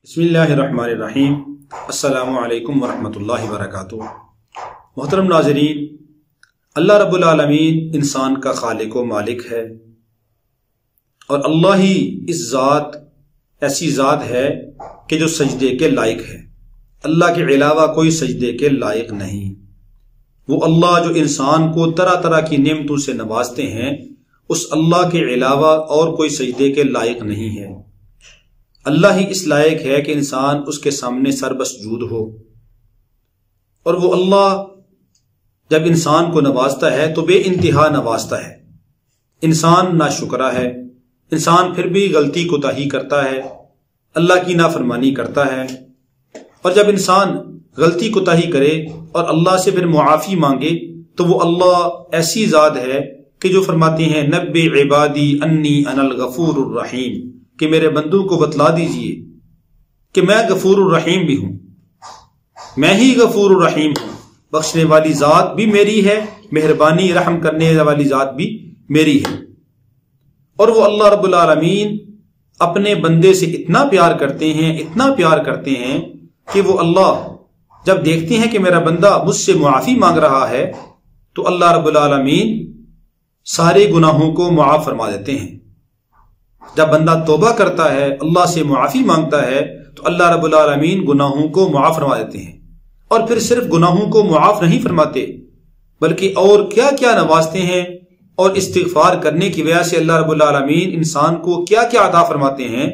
بسم اللہ الرحمن الرحیم۔ السلام علیکم ورحمۃ اللہ وبرکاتہ۔ محترم ناظرین، اللہ رب العالمین انسان کا خالق و مالک ہے، اور اللہ ہی اس ذات ایسی ذات ہے کہ جو سجدے کے لائق ہے۔ اللہ کے علاوہ کوئی سجدے کے لائق نہیں۔ وہ اللہ جو انسان کو طرح طرح کی نعمتوں سے نوازتے ہیں، اس اللہ کے علاوہ اور کوئی سجدے کے لائق نہیں ہے۔ اللہ ہی اس لائق ہے کہ انسان اس کے سامنے سربسجود ہو، اور وہ اللہ جب انسان کو نوازتا ہے تو بے انتہا نوازتا ہے۔ انسان ناشکرا ہے، انسان پھر بھی غلطی کوتاہی کرتا ہے، اللہ کی نافرمانی کرتا ہے، اور جب انسان غلطی کوتاہی کرے اور اللہ سے پھر معافی مانگے تو وہ اللہ ایسی ذات ہے کہ جو فرماتے ہیں نبی عبادی انی انا الغفور الرحیم، کہ میرے بندوں کو بتلا دیجئے کہ میں غفور الرحیم بھی ہوں، میں ہی غفور الرحیم ہوں، بخشنے والی ذات بھی میری ہے، مہربانی رحم کرنے والی ذات بھی میری ہے۔ اور وہ اللہ رب العالمین اپنے بندے سے اتنا پیار کرتے ہیں، اتنا پیار کرتے ہیں کہ وہ اللہ جب دیکھتے ہیں کہ میرا بندہ مجھ سے معافی مانگ رہا ہے تو اللہ رب العالمین سارے گناہوں کو معاف فرما دیتے ہیں۔ جب بندہ توبہ کرتا ہے، اللہ سے معافی مانگتا ہے تو اللہ رب العالمین گناہوں کو معاف فرما دیتے ہیں، اور پھر صرف گناہوں کو معاف نہیں فرماتے بلکہ اور کیا کیا نوازتے ہیں، اور استغفار کرنے کی وجہ سے اللہ رب العالمین انسان کو کیا کیا عطا فرماتے ہیں۔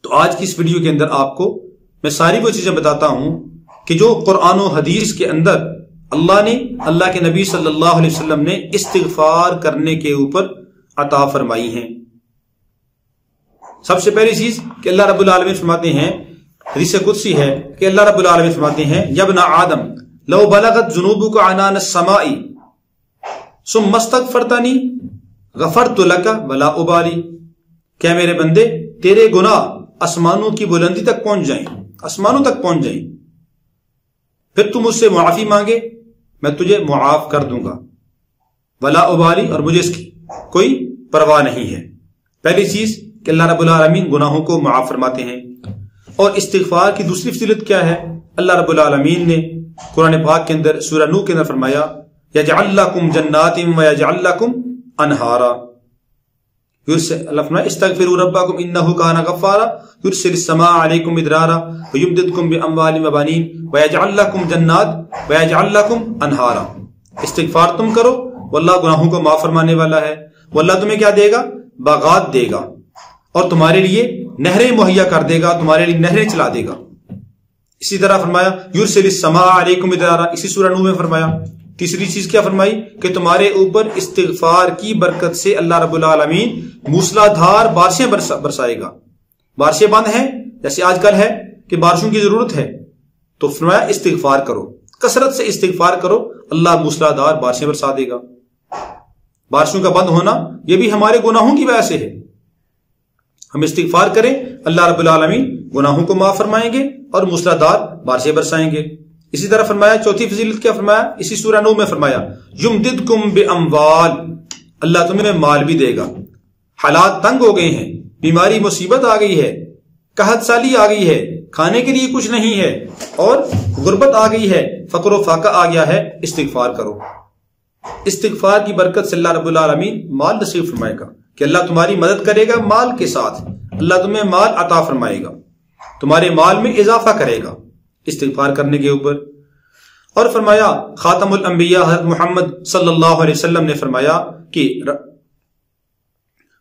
تو آج کی اس ویڈیو کے اندر آپ کو میں ساری وہ چیزیں بتاتا ہوں کہ جو قرآن و حدیث کے اندر اللہ نے، اللہ کے نبی صلی اللہ علیہ وسلم نے استغفار کرنے کے اوپر عطا فرمائی ہیں۔ سب سے پہلی چیز کہ اللہ رب العالمین فرماتے ہیں، حدیث قدسی ہے کہ اللہ رب العالمین فرماتے ہیں یا ابن آدم لو بلغت ذنوبک عنان السماء ثم استغفرتنی غفرت لک ولا ابالی، کہ میرے بندے تیرے گناہ آسمانوں کی بلندی تک پہنچ جائیں، آسمانوں تک پہنچ جائیں، پھر تم مجھ سے معافی مانگے میں تجھے معاف کر دوں گا، ولا ابالی، اور مجھے اس کی کوئی پرواہ نہیں ہے۔ پہلی چیز کہ اللہ رب العالمین گناہوں کو معاف فرماتے ہیں۔ اور استغفار کی دوسری فضیلت کیا ہے؟ اللہ رب العالمین نے قرآن پاک کے اندر سورہ نوح کے اندر فرمایا یجعل لکم جنات ویجعل لکم انہارا، اللہ فرمایا استغفروا ربکم انہ کان غفارا یرسل السماء علیکم مدرارا ویمددکم باموال وبنین ویجعل لکم جنات ویجعل لکم انہارا۔ استغفار تم کرو، واللہ گناہوں کو معاف فرمانے والا ہے، واللہ تمہیں کیا دے گا؟ باغات دے گا، اور تمہارے لیے نہریں مہیا کر دے گا، تمہارے لیے نہریں چلا دے گا۔ اسی طرح فرمایا یرسل السماء علیکم مدرارا، اسی سورہ نوح میں فرمایا۔ تیسری چیز کیا فرمائی کہ تمہارے اوپر استغفار کی برکت سے اللہ رب العالمین موسلا دھار بارشیں برسائے گا۔ بارشیں بند ہیں جیسے آج کل ہے کہ بارشوں کی ضرورت ہے، تو فرمایا استغفار کرو، کثرت سے استغفار کرو، اللہ موسلا دھار بارشیں برسا دے گا۔ بارشوں کا بند ہونا یہ بھی ہمارے گناہوں کی وجہ سے ہے۔ ہم استغفار کریں، اللہ رب العالمین گناہوں کو معاف فرمائیں گے اور موسلا دھار بارشیں برسائیں گے۔ اسی طرح فرمایا چوتھی فضیلت کیا فرمایا؟ اسی سورہ نوح میں فرمایا یمددکم باموال، اللہ تمہیں مال بھی دے گا۔ حالات تنگ ہو گئے ہیں، بیماری مصیبت آ گئی ہے، قحط سالی آ گئی ہے، کھانے کے لیے کچھ نہیں ہے، اور غربت آ گئی ہے، فقر و فاقہ آ گیا ہے، استغفار کرو۔ استغفار کی برکت سے اللہ رب العالمین مال نصیب فرمائے گا، کہ اللہ تمہاری مدد کرے گا مال کے ساتھ، اللہ تمہیں مال عطا فرمائے گا، تمہارے مال میں اضافہ کرے گا استغفار کرنے کے اوپر۔ اور فرمایا خاتم الانبیاء حضرت محمد صلی اللہ علیہ وسلم نے فرمایا کہ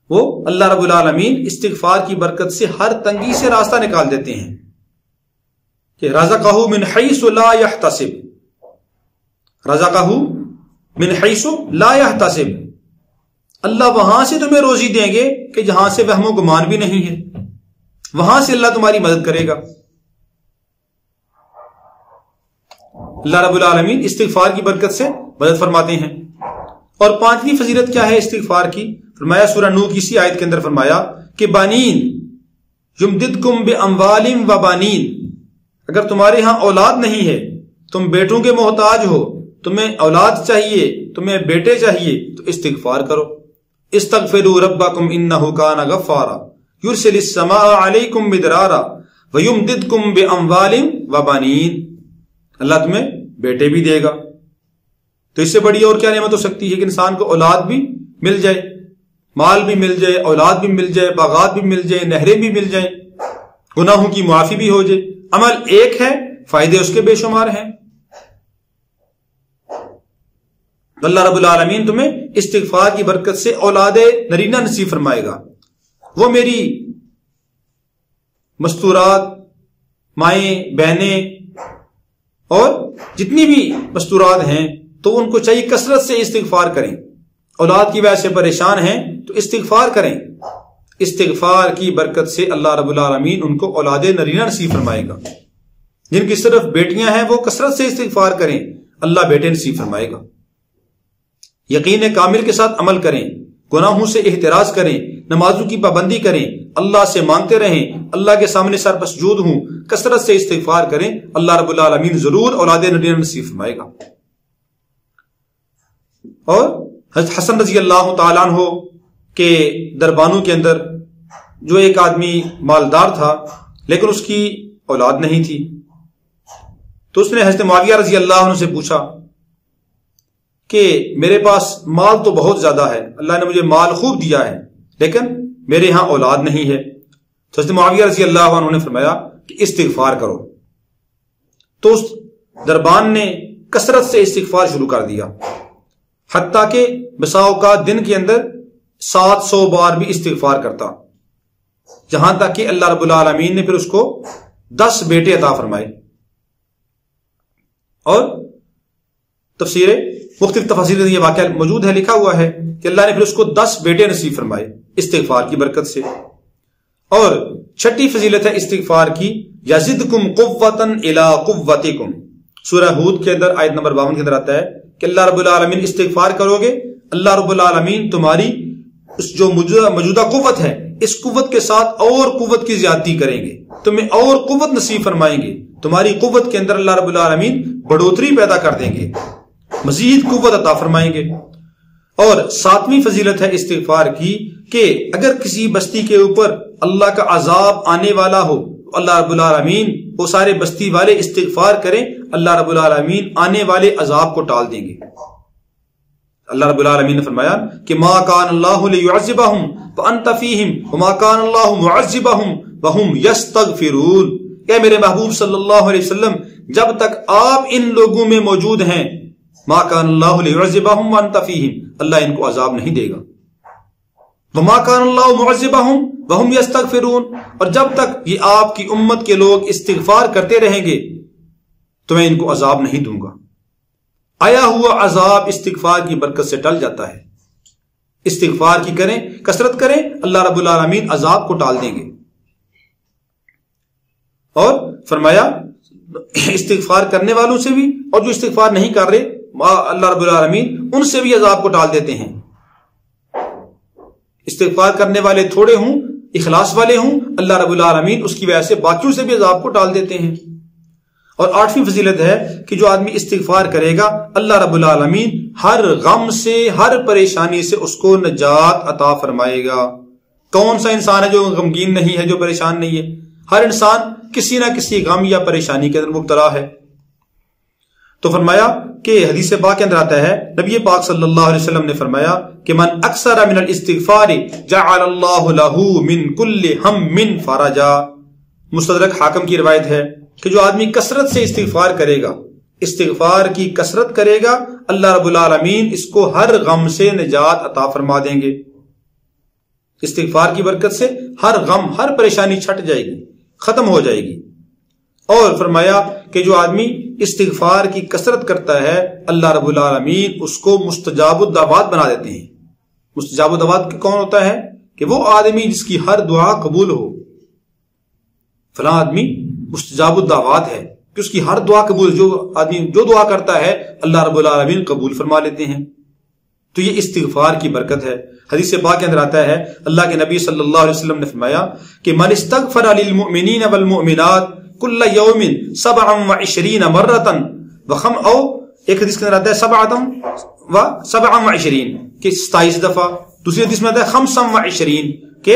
وہ اللہ رب العالمین استغفار کی برکت سے ہر تنگی سے راستہ نکال دیتے ہیں، کہ رزقہ من حیث لا یحتسب، رزقہ من حیث لا یحتسب، اللہ وہاں سے تمہیں روزی دیں گے کہ جہاں سے وہم و گمان بھی نہیں ہے، وہاں سے اللہ تمہاری مدد کرے گا۔ اللہ رب العالمین استغفار کی برکت سے مدد فرماتے ہیں۔ اور پانچویں فضیلت کیا ہے استغفار کی؟ فرمایا سورہ نوح کی اسی آیت کے اندر فرمایا کہ بانین یمددکم باموال وبنین، اگر تمہارے ہاں اولاد نہیں ہے، تم بیٹوں کے محتاج ہو، تمہیں اولاد چاہیے، تمہیں بیٹے چاہیے، تو استغفار کرو۔ استغفروا ربکم انہ کان غفارا یرسل السماء علیکم مدرارا ویمددکم باموال وبنین، اللہ تمہیں بیٹے بھی دے گا۔ تو اس سے بڑی اور کیا نعمت ہو سکتی ہے کہ انسان کو اولاد بھی مل جائے، مال بھی مل جائے، اولاد بھی مل جائے، باغات بھی مل جائے، نہریں بھی مل جائیں، گناہوں کی معافی بھی ہو جائے۔ عمل ایک ہے، فائدے اس کے بے شمار ہیں۔ اللہ رب العالمین تمہیں استغفار کی برکت سے اولاد نرینہ نصیب فرمائے گا۔ وہ میری مستورات مائیں بہنیں اور جتنی بھی مستورات ہیں تو ان کو چاہیے کثرت سے استغفار کریں۔ اولاد کی وجہ سے پریشان ہیں تو استغفار کریں۔ استغفار کی برکت سے اللہ رب العالمین ان کو اولاد نرینہ نصیب فرمائے گا۔ جن کی صرف بیٹیاں ہیں وہ کثرت سے استغفار کریں، اللہ بیٹے نصیب فرمائے گا۔ یقین کامل کے ساتھ عمل کریں، گناہوں سے احتراز کریں، نمازوں کی پابندی کریں، اللہ سے مانگتے رہیں، اللہ کے سامنے سر پر سجود ہوں، کثرت سے استغفار کریں، اللہ رب العالمین ضرور اولاد نرینہ نصیب فرمائے گا۔ اور حضرت حسن رضی اللہ تعالیٰ عنہ کے دربانوں کے اندر جو ایک آدمی مالدار تھا لیکن اس کی اولاد نہیں تھی، تو اس نے حضرت معاویہ رضی اللہ عنہ سے پوچھا کہ میرے پاس مال تو بہت زیادہ ہے، اللہ نے مجھے مال خوب دیا ہے لیکن میرے ہاں اولاد نہیں ہے۔ تو حضرت معاویہ رضی اللہ عنہ نے فرمایا کہ استغفار کرو۔ تو اس دربان نے کثرت سے استغفار شروع کر دیا، حتیٰ کہ بسا اوقات دن کے اندر 700 بار بھی استغفار کرتا، جہاں تک کہ اللہ رب العالمین نے پھر اس کو 10 بیٹے عطا فرمائے۔ اور تفسیر مختلف تفاسیر میں یہ واقعہ موجود ہے، لکھا ہوا ہے کہ اللہ نے پھر اس کو 10 بیٹے نصیب فرمائے استغفار کی برکت سے۔ اور چھٹی فضیلت ہے استغفار کی، یزدکم قوۃ الی قوتکم، سورہ ہود کے اندر آیت نمبر 52 کے اندر آتا ہے کہ اللہ رب العالمین استغفار کرو گے، اللہ رب العالمین تمہاری اس جو موجودہ قوت ہے اس قوت کے ساتھ اور قوت کی زیادتی کریں گے، تمہیں اور قوت نصیب فرمائیں گے، تمہاری قوت کے اندر اللہ رب العالمین بڑھوتری پیدا کر دیں گے، مزید قوت عطا فرمائیں گے۔ اور 7ویں فضیلت ہے استغفار کی کہ اگر کسی بستی کے اوپر اللہ کا عذاب آنے والا ہو، اللہ رب العالمین وہ سارے بستی والے استغفار کریں، اللہ رب العالمین آنے والے عذاب کو ٹال دیں گے۔ اللہ رب العالمین نے فرمایا کہ ما کان اللہ لیعذبہم وانت فیہم وما کان اللہ معذبہم وہم یستغفرون، کہ میرے محبوب صلی اللہ علیہ وسلم جب تک آپ ان لوگوں میں موجود ہیں، ما کان اللہ لیعذبہم وانت فیہم، اللہ ان کو عذاب نہیں دے گا، وما کان اللہ معذبہم وہم یستغفرون، اور جب تک یہ آپ کی امت کے لوگ استغفار کرتے رہیں گے تو میں ان کو عذاب نہیں دوں گا۔ آیا ہوا عذاب استغفار کی برکت سے ٹل جاتا ہے۔ استغفار کی کریں، کثرت کریں، اللہ رب العالمین عذاب کو ٹال دیں گے۔ اور فرمایا استغفار کرنے والوں سے بھی اور جو استغفار نہیں کر رہے اللہ رب العالمین ان سے بھی عذاب کو ٹال دیتے ہیں۔ استغفار کرنے والے تھوڑے ہوں، اخلاص والے ہوں، اللہ رب العالمین اس کی وجہ سے باقیوں سے بھی عذاب کو ٹال دیتے ہیں۔ اور 8ویں فضیلت ہے کہ جو آدمی استغفار کرے گا اللہ رب العالمین ہر غم سے، ہر پریشانی سے اس کو نجات عطا فرمائے گا۔ کون سا انسان ہے جو غمگین نہیں ہے، جو پریشان نہیں ہے؟ ہر انسان کسی نہ کسی غم یا پریشانی کے اندر مبتلا ہے۔ تو فرمایا کہ حدیث پاک کے اندر آتا ہے، نبی پاک صلی اللہ علیہ وسلم نے فرمایا کہ من اکثر من الاستغفار جعل اللہ لہ من کل ہم فرجا۔ مستدرک حاکم کی روایت ہے کہ جو آدمی کثرت سے استغفار کرے گا، استغفار کی کثرت کرے گا، اللہ رب العالمین اس کو ہر غم سے نجات عطا فرما دیں گے۔ استغفار کی برکت سے ہر غم، ہر پریشانی چھٹ جائے گی، ختم ہو جائے گی۔ اور فرمایا کہ جو آدمی استغفار کی کثرت کرتا ہے اللہ رب العالمین اس کو مستجاب الدعوات بنا دیتے ہیں۔ مستجاب الدعوات کون ہوتا ہے؟ کہ وہ آدمی جس کی ہر دعا قبول ہو۔ فلاں آدمی مستجاب الدعوات ہے کہ اس کی ہر دعا قبول، جو آدمی جو دعا کرتا ہے اللہ رب العالمین قبول فرما لیتے ہیں۔ تو یہ استغفار کی برکت ہے۔ حدیث پاک کے اندر آتا ہے اللہ کے نبی صلی اللہ علیہ وسلم نے فرمایا کہ من استغفر للمؤمنین والمؤمنات کل یوم 27 مرۃ وخم، او ایک حدیث کے اندر آتا ہے 27 کہ 27 دفعہ، دوسری حدیث میں آتا ہے 25 کہ